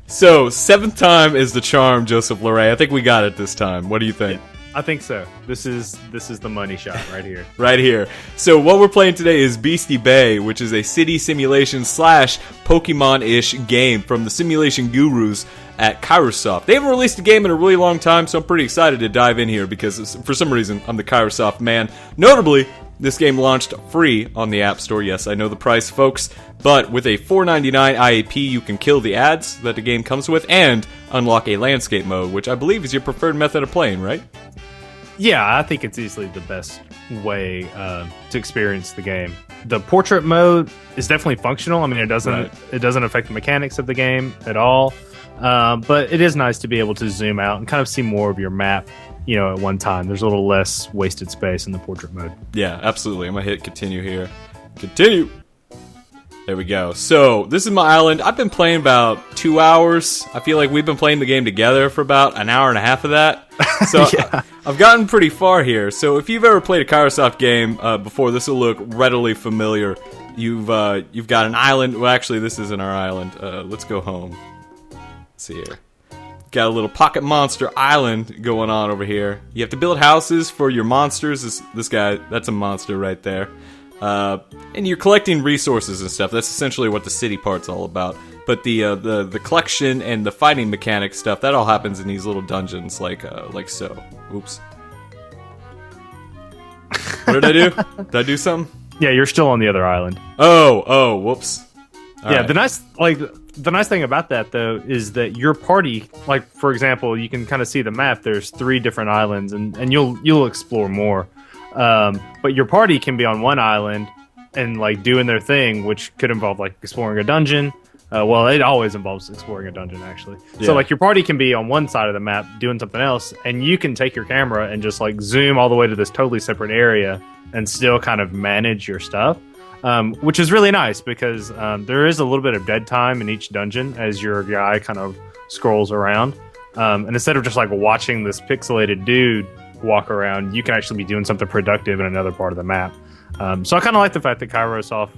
So, seventh time is the charm, Joseph Leray. I think we got it this time. What do you think? I think so. This is the money shot right here. Right here. So what we're playing today is Beastie Bay, which is a city simulation / Pokemon-ish game from the simulation gurus at Kairosoft. They haven't released a game in a really long time, so I'm pretty excited to dive in here because for some reason I'm the Kairosoft man. Notably, this game launched free on the App Store. Yes, I know the price, folks, but with a $4.99 IAP, you can kill the ads that the game comes with and unlock a landscape mode, which I believe is your preferred method of playing, right? Yeah, I think it's easily the best way to experience the game. The portrait mode is definitely functional. I mean, it doesn't affect the mechanics of the game at all, but it is nice to be able to zoom out and kind of see more of your map, at one time. There's a little less wasted space in the portrait mode. Yeah, absolutely. I'm gonna hit continue here. Continue. There we go. So, this is my island. I've been playing about 2 hours. I feel like we've been playing the game together for about an hour and a half of that. So, Yeah. I've gotten pretty far here. So, if you've ever played a Kairosoft game before, this will look readily familiar. You've got an island. Well, actually, this isn't our island. Let's go home. Let's see here. Got a little pocket monster island going on over here. You have to build houses for your monsters. This guy, that's a monster right there. And you're collecting resources and stuff. That's essentially what the city part's all about. But the collection and the fighting mechanic stuff, that all happens in these little dungeons, like so. Oops. What did I do? Did I do something? Yeah, you're still on the other island. Oh, whoops. All yeah, right. the nice thing about that though is that your party, like for example, you can kind of see the map. There's 3 different islands, and you'll explore more. But your party can be on one island and like doing their thing, which could involve like exploring a dungeon. Well, it always involves exploring a dungeon, actually. Yeah. So like your party can be on one side of the map doing something else, and you can take your camera and just like zoom all the way to this totally separate area and still kind of manage your stuff. Which is really nice because there is a little bit of dead time in each dungeon as your guy kind of scrolls around. And instead of just like watching this pixelated dude walk around, you can actually be doing something productive in another part of the map. So I kind of like the fact that Kairosoft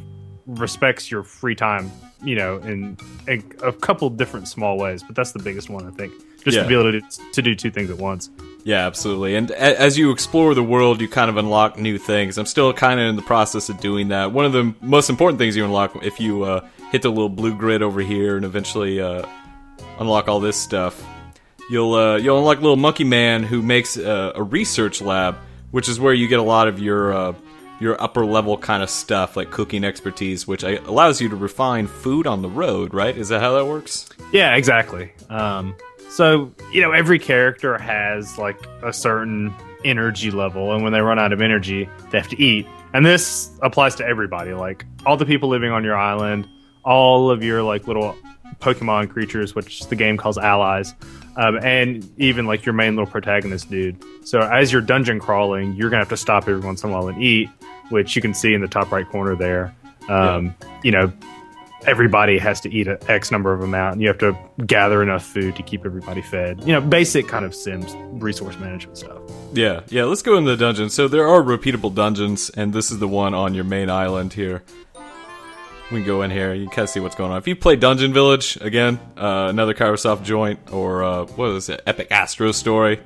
respects your free time, in a couple different small ways, but that's the biggest one, I think. Just to be able to do 2 things at once. Yeah, absolutely. And as you explore the world, you kind of unlock new things. I'm still kind of in the process of doing that. One of the most important things you unlock if you hit the little blue grid over here and eventually unlock all this stuff, you'll unlock little monkey man who makes a research lab, which is where you get a lot of your upper level kind of stuff, like cooking expertise, which allows you to refine food on the road, right? Is that how that works? Yeah, exactly. So, every character has like a certain energy level, and when they run out of energy, they have to eat. And this applies to everybody, like all the people living on your island, all of your like little Pokemon creatures, which the game calls allies, and even like your main little protagonist dude. So as you're dungeon crawling, you're gonna have to stop every once in a while and eat, which you can see in the top right corner there. Everybody has to eat an X number of amount, and you have to gather enough food to keep everybody fed. Basic kind of Sims resource management stuff. Yeah, let's go into the dungeon. So there are repeatable dungeons, and this is the one on your main island here. We can go in here, you can kind of see what's going on. If you play Dungeon Village, again, another Kairosoft joint, or what is it, Epic Astro Story,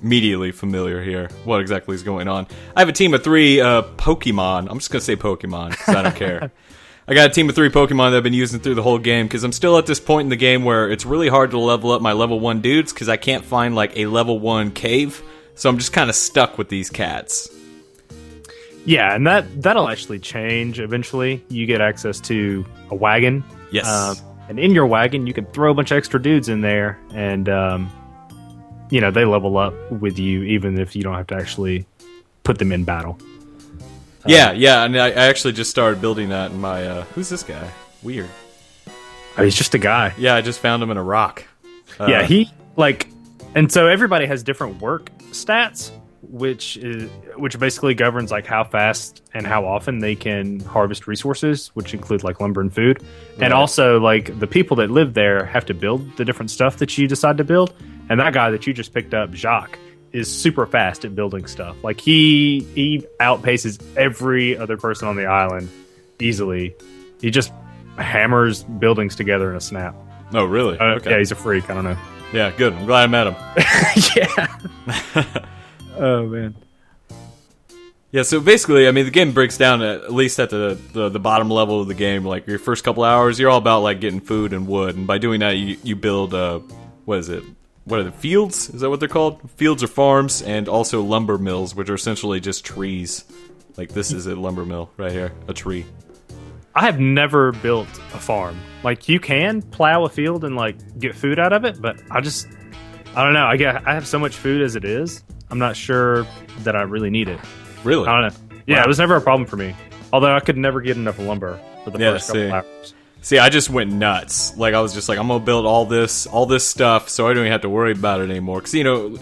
immediately familiar here. What exactly is going on? I have a team of 3 Pokemon. I'm just going to say Pokemon, because I don't care. I got a team of 3 Pokemon that I've been using through the whole game, because I'm still at this point in the game where it's really hard to level up my level 1 dudes, because I can't find like a level 1 cave, so I'm just kind of stuck with these cats. Yeah, and that'll actually change eventually. You get access to a wagon. Yes. And in your wagon, you can throw a bunch of extra dudes in there, and they level up with you, even if you don't have to actually put them in battle. Yeah, and I actually just started building that in my, who's this guy? Weird. Oh, he's just a guy. Yeah, I just found him in a rock. Yeah, and so everybody has different work stats, which basically governs like how fast and how often they can harvest resources, which include like lumber and food. Right. And also like the people that live there have to build the different stuff that you decide to build. And that guy that you just picked up, Jacques, is super fast at building stuff. Like he outpaces every other person on the island easily. He just hammers buildings together in a snap. Oh, really? Okay. Yeah, he's a freak. I don't know. Yeah, good. I'm glad I met him. Yeah. Oh, man. Yeah, so basically, I mean, the game breaks down at least at the bottom level of the game. Like, your first couple hours, you're all about, like, getting food and wood. And by doing that, you build, what is it? What are the fields? Is that what they're called? Fields or farms, and also lumber mills, which are essentially just trees. Like, this is a lumber mill right here, a tree. I have never built a farm. Like, you can plow a field and, like, get food out of it, but I don't know. I have so much food as it is. I'm not sure that I really need it. Really? I don't know. Yeah, Wow. It was never a problem for me. Although I could never get enough lumber for the first couple hours. See, I just went nuts. Like, I was just like, I'm gonna build all this stuff, so I don't even have to worry about it anymore. Because, you know,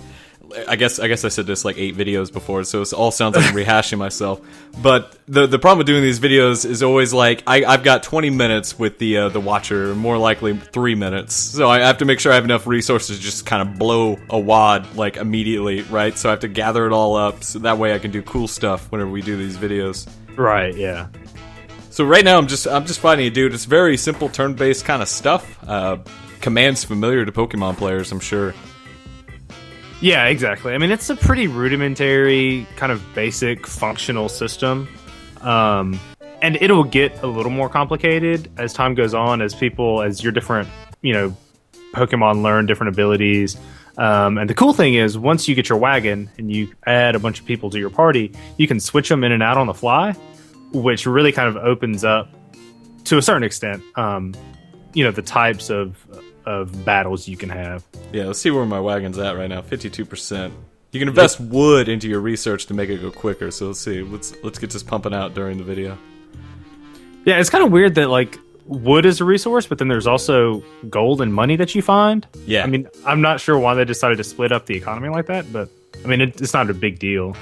I guess I said this like 8 videos before, so it all sounds like I'm rehashing myself. But the problem with doing these videos is always like, I've got 20 minutes with the watcher, more likely 3 minutes. So I have to make sure I have enough resources to just kind of blow a wad, like, immediately, right? So I have to gather it all up, so that way I can do cool stuff whenever we do these videos. Right, yeah. So right now I'm just fighting a dude. It's very simple turn-based kind of stuff. Commands familiar to Pokemon players, I'm sure. Yeah, exactly. I mean, it's a pretty rudimentary, kind of basic functional system. And it'll get a little more complicated as time goes on, as your different, Pokemon learn different abilities. And the cool thing is, once you get your wagon and you add a bunch of people to your party, you can switch them in and out on the fly, which really kind of opens up, to a certain extent, the types of battles you can have. Yeah, let's see where my wagon's at right now. 52%. You can invest wood into your research to make it go quicker. So let's see. Let's get this pumping out during the video. Yeah, it's kind of weird that like wood is a resource, but then there's also gold and money that you find. Yeah. I mean, I'm not sure why they decided to split up the economy like that, but I mean, it's not a big deal.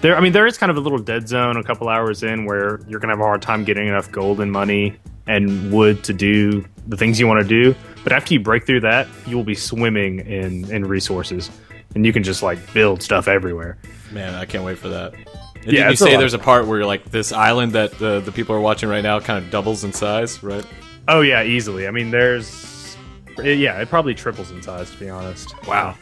There is kind of a little dead zone a couple hours in where you're gonna have a hard time getting enough gold and money and wood to do the things you want to do. But after you break through that, you will be swimming in resources, and you can just like build stuff everywhere. Man, I can't wait for that. And Yeah, did you it's a say lot. there's a part where like this island that the people are watching right now kind of doubles in size, right? Oh yeah, easily. I mean, it probably triples in size, to be honest. Wow.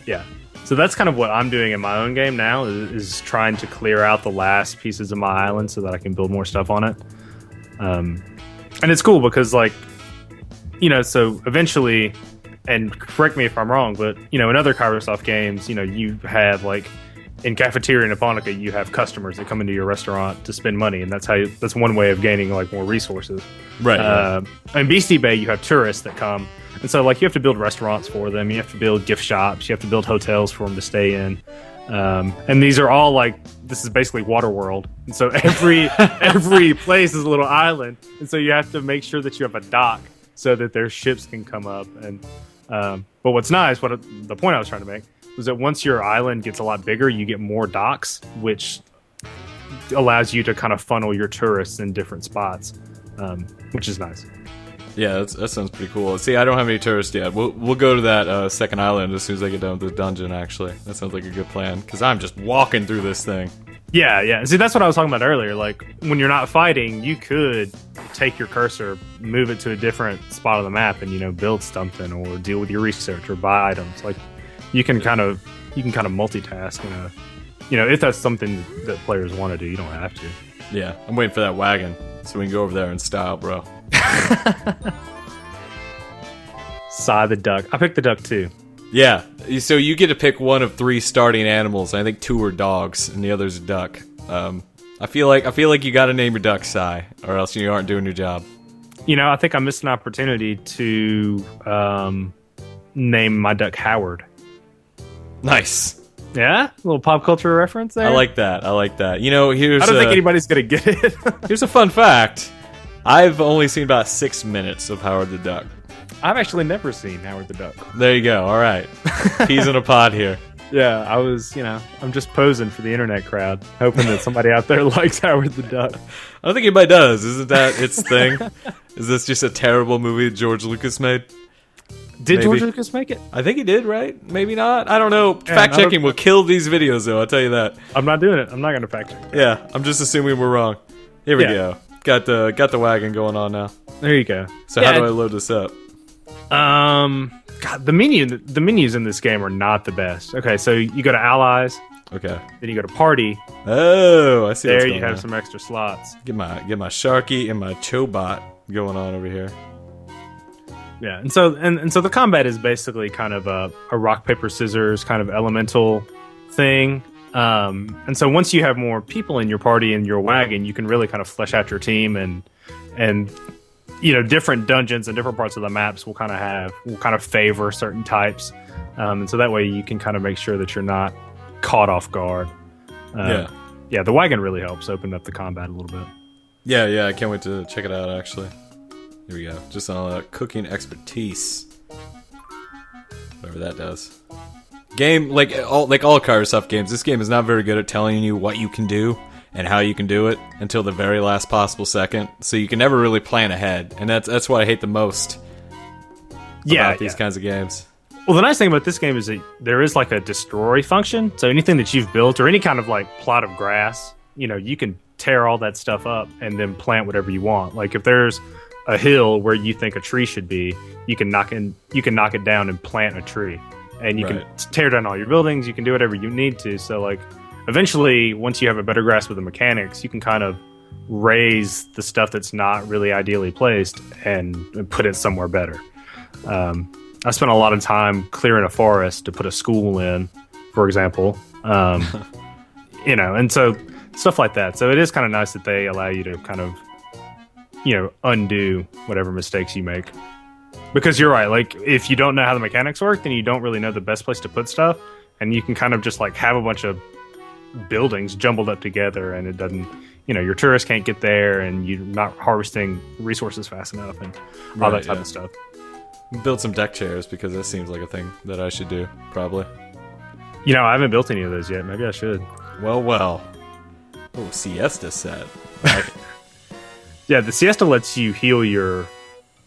Yeah. So that's kind of what I'm doing in my own game now, is trying to clear out the last pieces of my island so that I can build more stuff on it. And it's cool because, like, so eventually, and correct me if I'm wrong, but, in other Kairosoft games, you have, like, in Cafeteria Niponica, you have customers that come into your restaurant to spend money, and that's one way of gaining, like, more resources. Right. In Beastie Bay, you have tourists that come, and so, like, you have to build restaurants for them, you have to build gift shops, you have to build hotels for them to stay in. And these are all like, this is basically Waterworld, and so every place is a little island, and so you have to make sure that you have a dock so that their ships can come up. And but what's nice, the point I was trying to make was that once your island gets a lot bigger, you get more docks, which allows you to kind of funnel your tourists in different spots, which is nice. Yeah, that sounds pretty cool. See, I don't have any tourists yet. We'll go to that second island as soon as I get done with the dungeon, actually. That sounds like a good plan, because I'm just walking through this thing. Yeah. See, that's what I was talking about earlier. Like, when you're not fighting, you could take your cursor, move it to a different spot on the map, and, build something or deal with your research or buy items. Like, you can kind of multitask, if that's something that players want to do. You don't have to. Yeah, I'm waiting for that wagon so we can go over there in style, bro. Sigh the duck. I picked the duck too. Yeah, so you get to pick one of 3 starting animals. I think 2 are dogs and the other's a duck. I feel like you got to name your duck Sigh, or else you aren't doing your job. I think I missed an opportunity to name my duck Howard. Nice. Yeah, a little pop culture reference there. I like that. Here's. I don't think anybody's gonna get it. Here's a fun fact. I've only seen about 6 minutes of Howard the Duck. I've actually never seen Howard the Duck. There you go. All right. Peas in a pod here. Yeah, I was, I'm just posing for the internet crowd, hoping that somebody out there likes Howard the Duck. I don't think anybody does. Isn't that its thing? Is this just a terrible movie George Lucas made? Did Maybe. George Lucas make it? I think he did, right? Maybe not. I don't know. Yeah, Fact checking will kill these videos, though. I'll tell you that. I'm not doing it. I'm not going to fact check. Yeah, I'm just assuming we're wrong. Here we go. Got the wagon going on now. There you go. So how do I load this up? God, the menus in this game are not the best. Okay, so you go to allies, Okay. then you go to party. Oh, I see. There you have some extra slots. Get my Sharky and my Chobot going on over here. Yeah, and so the combat is basically kind of a rock paper scissors kind of elemental thing. And so once you have more people in your party and your wagon, you can really kind of flesh out your team and different dungeons and different parts of the maps will kind of favor certain types. And so that way you can kind of make sure that you're not caught off guard. Yeah, the wagon really helps open up the combat a little bit. Yeah, I can't wait to check it out, actually. Here we go. Just on cooking expertise. Whatever that does. Game, like all Kairosoft games, this game is not very good at telling you what you can do and how you can do it until the very last possible second. So you can never really plan ahead. And that's what I hate the most about these kinds of games. Well, the nice thing about this game is that there is like a destroy function. So anything that you've built or any kind of like plot of grass, you can tear all that stuff up and then plant whatever you want. Like if there's a hill where you think a tree should be, you can knock it down and plant a tree. And you can tear down all your buildings. You can do whatever you need to. So like eventually, once you have a better grasp of the mechanics, you can kind of raise the stuff that's not really ideally placed and put it somewhere better. I spent a lot of time clearing a forest to put a school in, for example. And so stuff like that. So it is kind of nice that they allow you to kind of, undo whatever mistakes you make. Because you're right, like, if you don't know how the mechanics work, then you don't really know the best place to put stuff, and you can kind of just, like, have a bunch of buildings jumbled up together, and it doesn't, your tourists can't get there, and you're not harvesting resources fast enough, and all that type of stuff. Build some deck chairs, because that seems like a thing that I should do, probably. I haven't built any of those yet. Maybe I should. Well. Oh, siesta set. Yeah, the siesta lets you heal your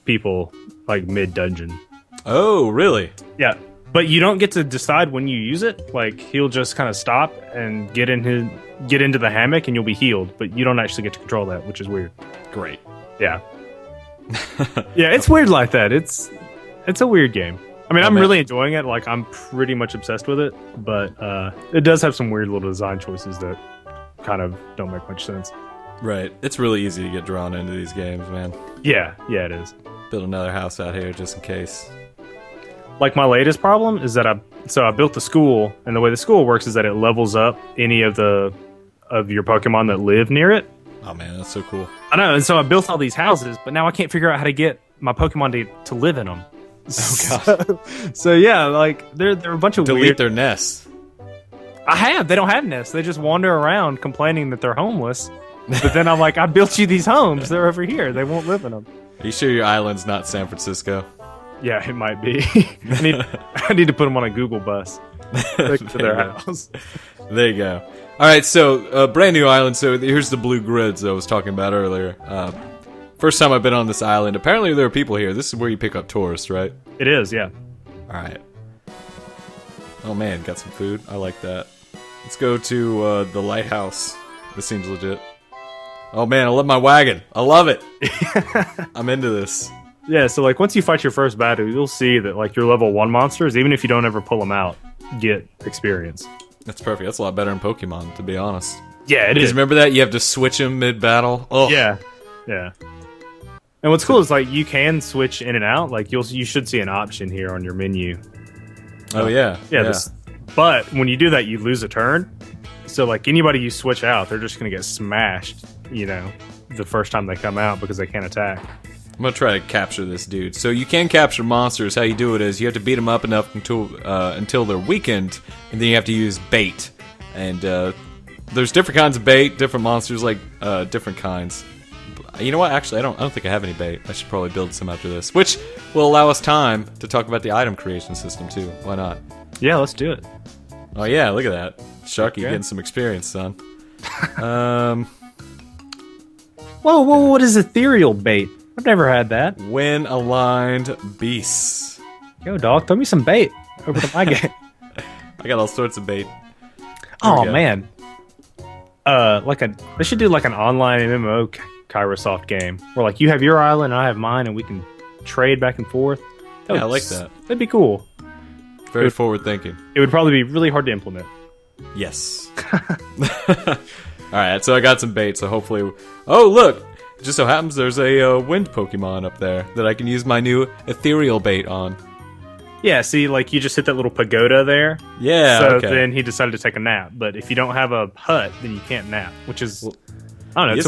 people like mid-dungeon. Oh, really? Yeah, but you don't get to decide when you use it. Like he'll just kind of stop and get into the hammock and you'll be healed, but you don't actually get to control that, which is weird. Great. Yeah. Yeah, it's weird like that. It's a weird game. I mean, I'm really enjoying it. Like I'm pretty much obsessed with it, but it does have some weird little design choices that kind of don't make much sense. Right. It's really easy to get drawn into these games, man. Yeah, it is. Build another house out here just in case. Like my latest problem is that I built the school, and the way the school works is that it levels up any of your Pokemon that live near it. Oh man, that's so cool. I know, and so I built all these houses, but now I can't figure out how to get my Pokemon to live in them. Oh god. So yeah, like they're a bunch of delete their nests. They don't have nests. They just wander around complaining that they're homeless. But then I'm like, I built you these homes. They're over here. They won't live in them. Are you sure your island's not San Francisco? Yeah, it might be. I need to put them on a Google bus to their house. There you go. All right, so brand new island. So here's the blue grids I was talking about earlier. First time I've been on this island. Apparently there are people here. This is where you pick up tourists, right? It is, yeah. All right. Oh man, got some food. I like that. Let's go to the lighthouse. This seems legit. Oh man, I love my wagon. I love it. I'm into this. Yeah, so like once you fight your first battle, you'll see that like your level 1 monsters, even if you don't ever pull them out, get experience. That's perfect. That's a lot better in Pokemon, to be honest. Yeah, it is. Remember that? You have to switch them mid-battle? Oh. Yeah. And what's cool is like you can switch in and out. Like you should see an option here on your menu. Oh yeah. But when you do that, you lose a turn. So like anybody you switch out, they're just gonna get smashed, the first time they come out because they can't attack. I'm gonna try to capture this dude. So you can capture monsters. How you do it is you have to beat them up enough until they're weakened, and then you have to use bait. And there's different kinds of bait, different monsters, like different kinds. You know what? Actually, I don't think I have any bait. I should probably build some after this, which will allow us time to talk about the item creation system too. Why not? Yeah, let's do it. Oh yeah, look at that. Sharky getting some experience, son. Whoa, what is ethereal bait? I've never had that. When aligned beasts. Yo, dog, throw me some bait over to my game. I got all sorts of bait. Oh man. They should do like an online MMO Kairosoft game where like you have your island and I have mine and we can trade back and forth. Yeah, I like that. That'd be cool. Very forward thinking. It would probably be really hard to implement. Yes. Alright, so I got some bait, so hopefully... Oh, look! It just so happens there's a wind Pokemon up there that I can use my new ethereal bait on. Yeah, see, like, you just hit that little pagoda there. Yeah, So okay. then he decided to take a nap. But if you don't have a hut, then you can't nap, which is... Well, I don't know, he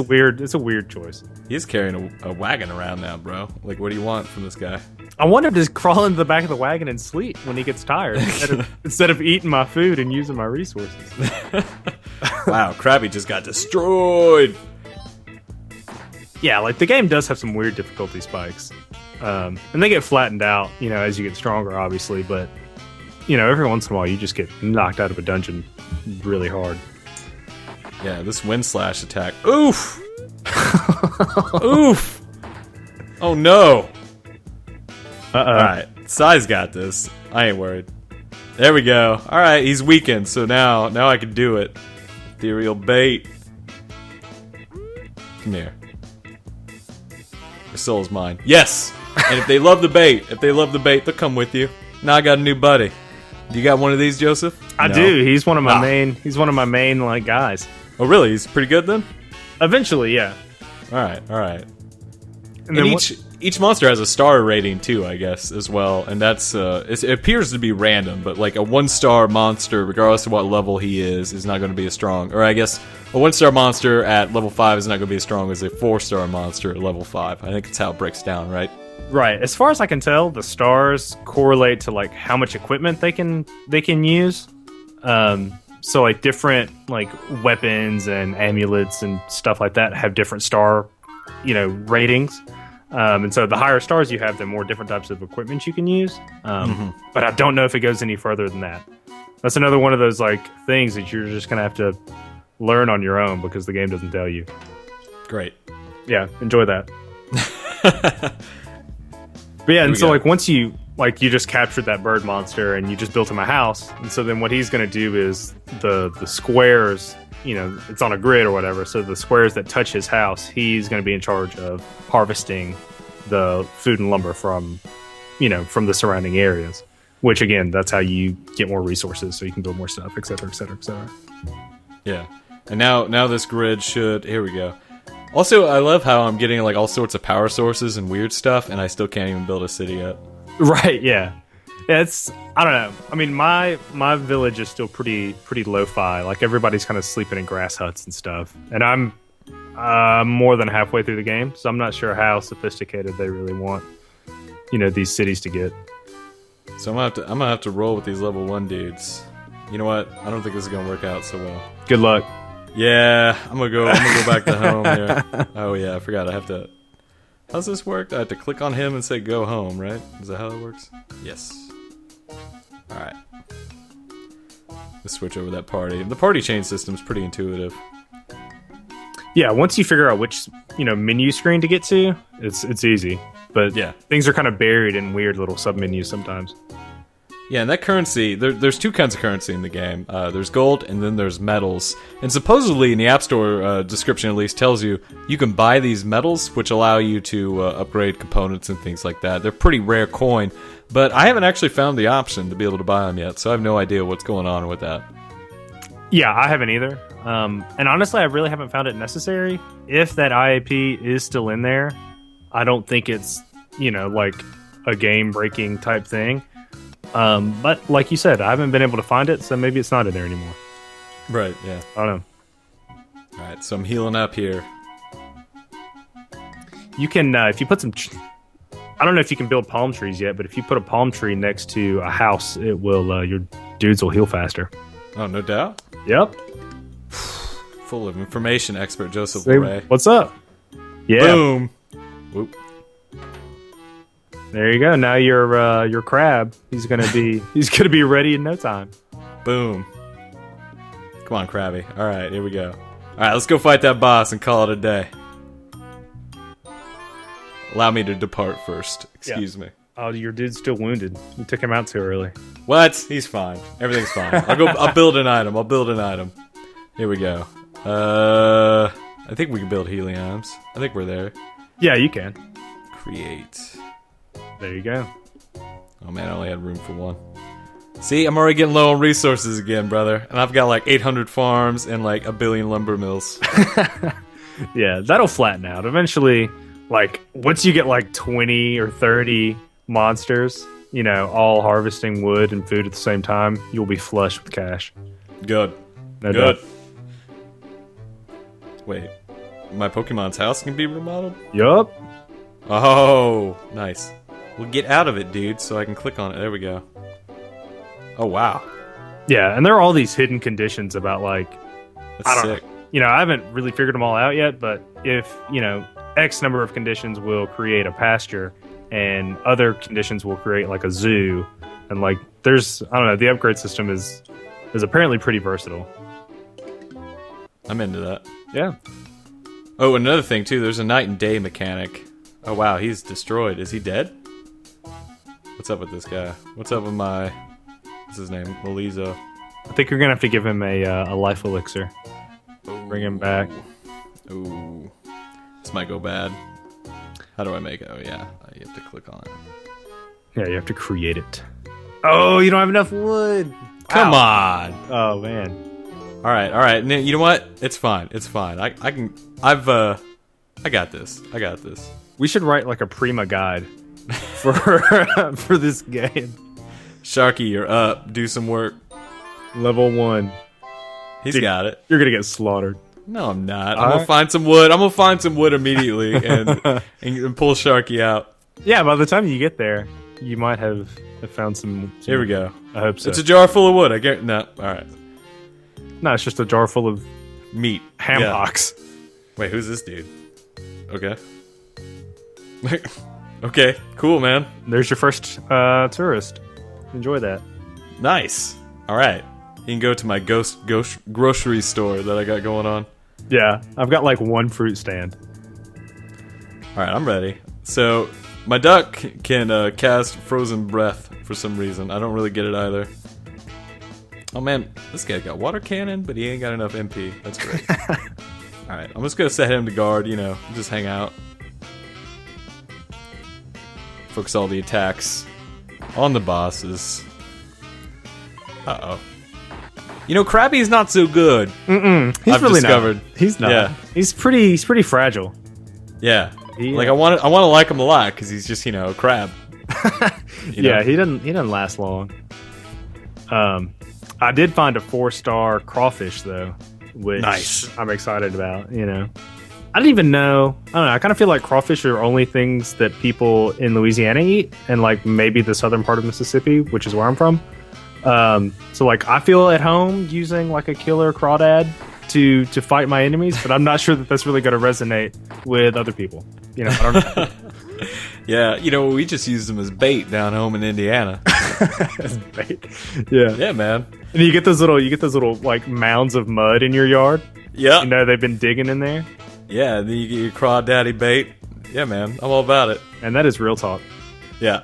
it's a weird choice. He's carrying a wagon around now, bro. Like, what do you want from this guy? I wonder if just crawl into the back of the wagon and sleep when he gets tired instead of eating my food and using my resources. Wow, Krabby just got destroyed! Yeah, like the game does have some weird difficulty spikes, and they get flattened out, as you get stronger, obviously. But every once in a while, you just get knocked out of a dungeon really hard. Yeah, this wind slash attack. Oof! Oof! Oh no! Alright, Sai's got this. I ain't worried. There we go. Alright, he's weakened, so now I can do it. Ethereal bait. Come here. Your soul is mine. Yes! And if they love the bait, they'll come with you. Now I got a new buddy. You got one of these, Joseph? I No? do. He's one of my main. He's one of my main like guys. Oh, really? He's pretty good then? Eventually, yeah. Alright, alright. And And then each monster has a star rating too, I guess, as well. And that's it appears to be random, but like a 1-star monster, regardless of what level he is not going to be as strong. Or I guess a 1-star monster at level 5 is not going to be as strong as a 4-star monster at level 5. I think it's how it breaks down, right? Right. As far as I can tell, the stars correlate to like how much equipment they can use. So like different like weapons and amulets and stuff like that have different star, ratings. And so the higher stars you have, the more different types of equipment you can use. But I don't know if it goes any further than that. That's another one of those like things that you're just gonna have to learn on your own because the game doesn't tell you. Great. Yeah, enjoy that. But yeah, and so like once you just captured that bird monster and you just built him a house, and so then what he's gonna do is the squares, it's on a grid or whatever, so the squares that touch his house, he's gonna be in charge of harvesting the food and lumber from the surrounding areas. Which again, that's how you get more resources, so you can build more stuff, etc., etc., etc. Yeah. And now this grid should... Here we go. Also, I love how I'm getting like all sorts of power sources and weird stuff, and I still can't even build a city yet. Right, yeah. It's, I don't know. I mean, my village is still pretty lo-fi. Like, everybody's kind of sleeping in grass huts and stuff. And I'm more than halfway through the game, so I'm not sure how sophisticated they really want, these cities to get. So I'm gonna have to roll with these level 1 dudes. You know what? I don't think this is gonna work out so well. Good luck. Yeah, I'm gonna go back to home here. Oh yeah, I forgot I have to... How's this work? I have to click on him and say go home, right? Is that how that works? Yes. Alright. Let's switch over that party. The party chain system's pretty intuitive. Yeah, once you figure out which, menu screen to get to, it's easy. But yeah, things are kind of buried in weird little sub-menus sometimes. Yeah, and that currency, there's two kinds of currency in the game. There's gold, and then there's metals. And supposedly, in the App Store description at least, tells you can buy these metals, which allow you to upgrade components and things like that. They're pretty rare coin, but I haven't actually found the option to be able to buy them yet, so I have no idea what's going on with that. Yeah, I haven't either. And honestly, I really haven't found it necessary. If that IAP is still in there, I don't think it's, like a game-breaking type thing. But like you said, I haven't been able to find it, so maybe it's not in there anymore. Right, yeah. I don't know. Alright, so I'm healing up here. You can, if you put some... I don't know if you can build palm trees yet, but if you put a palm tree next to a house, it will, your dudes will heal faster. Oh, no doubt? Yep. Full of information, expert Joseph Say, Leray. what's up? Yeah. Boom! Whoop. There you go. Now your crab, he's gonna be ready in no time. Boom. Come on, Krabby. Alright, here we go. Alright, let's go fight that boss and call it a day. Allow me to depart first. Excuse me. Oh, your dude's still wounded. You took him out too early. What? He's fine. Everything's fine. I'll build an item. Here we go. I think we can build healing items. I think we're there. Yeah, you can. Create. There you go. Oh man, I only had room for one. See, I'm already getting low on resources again, brother. And I've got like 800 farms and like a billion lumber mills. Yeah, that'll flatten out. Eventually, like, once you get like 20 or 30 monsters, you know, all harvesting wood and food at the same time, you'll be flush with cash. Good. No Good. doubt. Wait, my Pokemon's house can be remodeled? Yup. Oh, nice. Well, get out of it, dude, so I can click on it. There we go. Oh, wow. Yeah, and there are all these hidden conditions about, like, That's I don't sick. know. You know, I haven't really figured them all out yet, but if, you know, X number of conditions will create a pasture and other conditions will create like a zoo, and like there's, I don't know, the upgrade system is apparently pretty versatile. I'm into that. Yeah. Oh, another thing, too, there's a night and day mechanic. Oh, wow, he's destroyed. Is he dead? What's up with this guy? What's up with my... What's his name? Malizo. I think you're gonna have to give him a life elixir. Bring him back. Ooh. This might go bad. How do I make it? Oh, yeah. You have to click on it. Yeah, you have to create it. Oh, you don't have enough wood. Come Ow. on! Oh man. All right. You know what? It's fine. I got this. We should write like a Prima guide for for this game. Sharky, you're up. Do some work. Level 1. He's Dude, got it. You're gonna get slaughtered. No, I'm not. I'm gonna find some wood. I'm gonna find some wood immediately and pull Sharky out. Yeah, by the time you get there, you might have found some. Here we go. I hope so. It's a jar full of wood. I get no. All right. No, it's just a jar full of Meat. ham Yeah. hocks. Wait, who's this dude? Okay. Okay. Cool, man. There's your first tourist. Enjoy that. Nice. All right. You can go to my ghost grocery store that I got going on. Yeah, I've got like one fruit stand. All right, I'm ready. So my duck can cast frozen breath for some reason. I don't really get it either. Oh man, this guy got water cannon, but he ain't got enough MP. That's great. All right, I'm just gonna set him to guard. You know, just hang out, focus all the attacks on the bosses. Uh-oh. You know, Krabby's not so good. He's I've really discovered. not. He's not. Yeah. He's pretty fragile. Yeah. He, Like I want to like him a lot because he's just, you know, a crab. You Yeah, know? he doesn't last long. I did find a 4-star crawfish though, which Nice. I'm excited about. You know, I didn't even know. I don't know. I kind of feel like crawfish are only things that people in Louisiana eat, and like maybe the southern part of Mississippi, which is where I'm from. So like I feel at home using like a killer crawdad to fight my enemies, but I'm not sure that that's really going to resonate with other people. You know, I don't know. Yeah, you know, we just used them as bait down home in Indiana. As bait. Yeah. Yeah, man. And you get those little like mounds of mud in your yard. Yeah. You know, they've been digging in there. Yeah, and then you get your crawdaddy bait. Yeah, man. I'm all about it. And that is real talk. Yeah.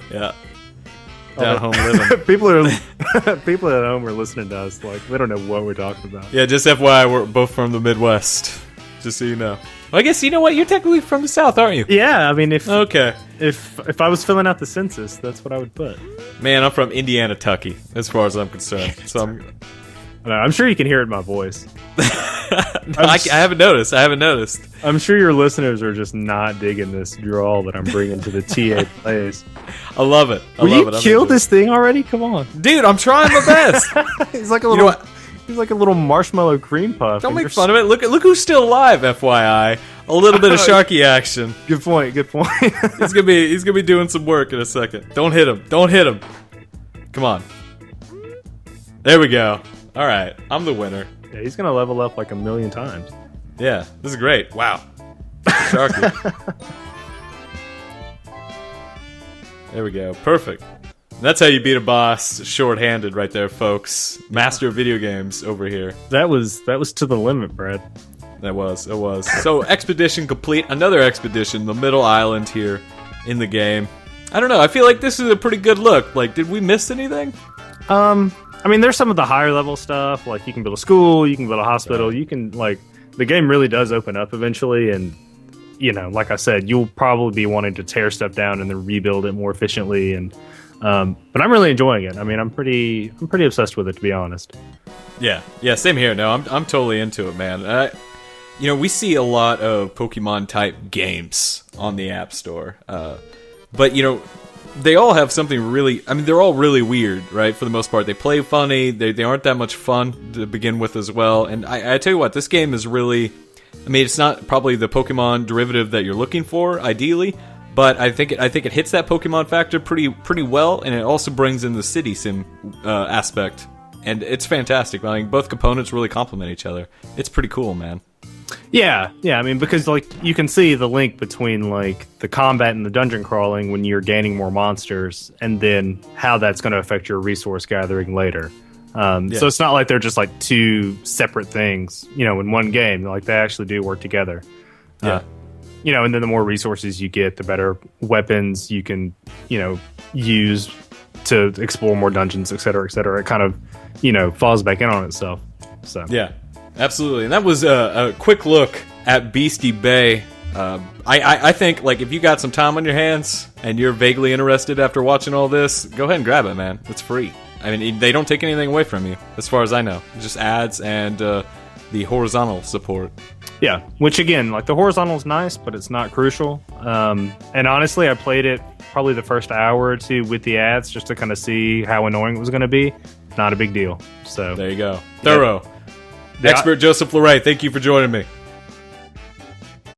Down home living. people at home are listening to us like they don't know what we're talking about. Yeah, just FYI, we're both from the Midwest. Just so you know. Well, I guess you know what? You're technically from the South, aren't you? Yeah, I mean if Okay. if I was filling out the census, that's what I would put. Man, I'm from Indiana, Tucky, as far as I'm concerned. So I don't know, I'm sure you can hear it in my voice. I haven't noticed. I'm sure your listeners are just not digging this drawl that I'm bringing to the TA plays. I love it. Will you kill this thing already? Come on. Dude, I'm trying my best. He's like a You little know what? he's like a little marshmallow cream puff. Don't make fun of it. Look who's still alive, FYI. A little bit of Sharky action. Good point. He's gonna be doing some work in a second. Don't hit him. Come on. There we go. Alright, I'm the winner. Yeah, he's gonna level up like 1,000,000 times. Yeah, this is great. Wow. Sharky. There we go. Perfect. That's how you beat a boss short-handed right there, folks. Master of video games over here. That was to the limit, Brad. It was. So, expedition complete. Another expedition, the middle island here in the game. I don't know. I feel like this is a pretty good look. Like, did we miss anything? I mean, there's some of the higher level stuff. Like, you can build a school, you can build a hospital, you can, like, the game really does open up eventually. And, you know, like I said, you'll probably be wanting to tear stuff down and then rebuild it more efficiently. And But I'm really enjoying it. I mean, I'm pretty obsessed with it, to be honest. Yeah, same here. No, I'm totally into it, man. We see a lot of Pokemon type games on the App Store, but they all have something really. I mean, they're all really weird, right? For the most part, they play funny. They aren't that much fun to begin with as well. And I tell you what, this game is really. I mean, it's not probably the Pokemon derivative that you're looking for, ideally. But I think it hits that Pokemon factor pretty well, and it also brings in the city sim aspect, and it's fantastic. I mean, both components really complement each other. It's pretty cool, man. Yeah. I mean, because like you can see the link between like the combat and the dungeon crawling when you're gaining more monsters, and then how that's going to affect your resource gathering later. So it's not like they're just like two separate things, in one game. Like they actually do work together. Yeah. And then the more resources you get, the better weapons you can, use to explore more dungeons, et cetera, et cetera. It kind of, falls back in on itself. So yeah, absolutely. And that was a quick look at Beastie Bay. I think, like, if you got some time on your hands and you're vaguely interested after watching all this, go ahead and grab it, man. It's free. I mean, they don't take anything away from you, as far as I know. It's just ads and the horizontal support. Yeah, which again, like the horizontal is nice, but it's not crucial. And honestly, I played it probably the first hour or two with the ads just to kind of see how annoying it was going to be. Not a big deal. So there you go. Thorough. Expert Joseph Leray, thank you for joining me.